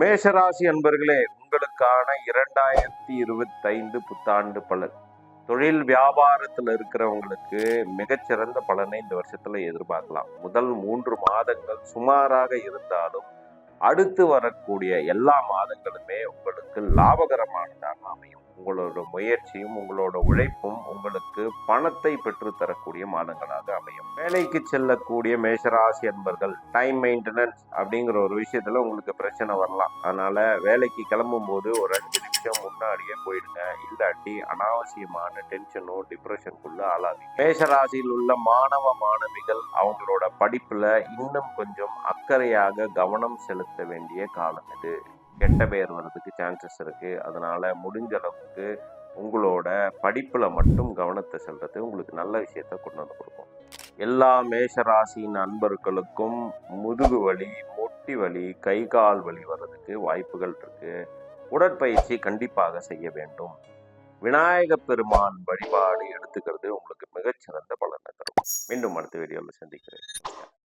மேஷராசி அன்பர்களே, உங்களுக்கான 2025 புத்தாண்டு பலன். தொழில் வியாபாரத்தில் இருக்கிறவங்களுக்கு மிகச்சிறந்த பலனை இந்த வருஷத்துல எதிர்பார்க்கலாம். முதல் 3 மாதங்கள் சுமாராக இருந்தாலும் அடுத்து வரக்கூடிய எல்லா மாதங்களுமே உங்களுக்கு லாபகரமானதாக அமையும். உங்களோட முயற்சியும் உங்களோட உழைப்பும் உங்களுக்கு பணத்தை பெற்று தரக்கூடிய மாதங்களாக அமையும். வேலைக்கு செல்லக்கூடிய மேஷராசி அன்பர்கள், டைம் மெயின்டெனன்ஸ் அப்படிங்கிற ஒரு விஷயத்துல உங்களுக்கு பிரச்சனை வரலாம். அதனால வேலைக்கு கிளம்பும் போது ஒரு 5 நிமிஷம் முன்னாடியே போயிடுங்க. இல்லாட்டி அனாவசியமான டென்ஷனோ டிப்ரெஷனுக்குள்ள ஆளாகும். மேஷராசியில் உள்ள மாணவ மாணவிகள் அவங்களோட படிப்புல இன்னும் கொஞ்சம் அக்கறையாக கவனம் செலுத்த வேண்டிய காலம் இது. கெட்ட பெயர் வர்றதுக்கு சான்சஸ் இருக்கு. அதனால முடிஞ்ச அளவுக்கு உங்களோட படிப்புல மட்டும் கவனத்தை செலுத்துறது உங்களுக்கு நல்ல விஷயத்த கொண்டு வந்து கொடுக்கும். எல்லா மேஷராசியின் அன்பர்களுக்கும் முதுகு வலி, முட்டி வலி, கை கால் வலி வர்றதுக்கு வாய்ப்புகள் இருக்கு. உடற்பயிற்சி கண்டிப்பாக செய்ய வேண்டும். விநாயக பெருமான் வழிபாடு எடுத்துக்கிறது உங்களுக்கு மிகச்சிறந்த பலனை தரும். மீண்டும் அடுத்த வீடியோவில் சந்திக்கிறேன்.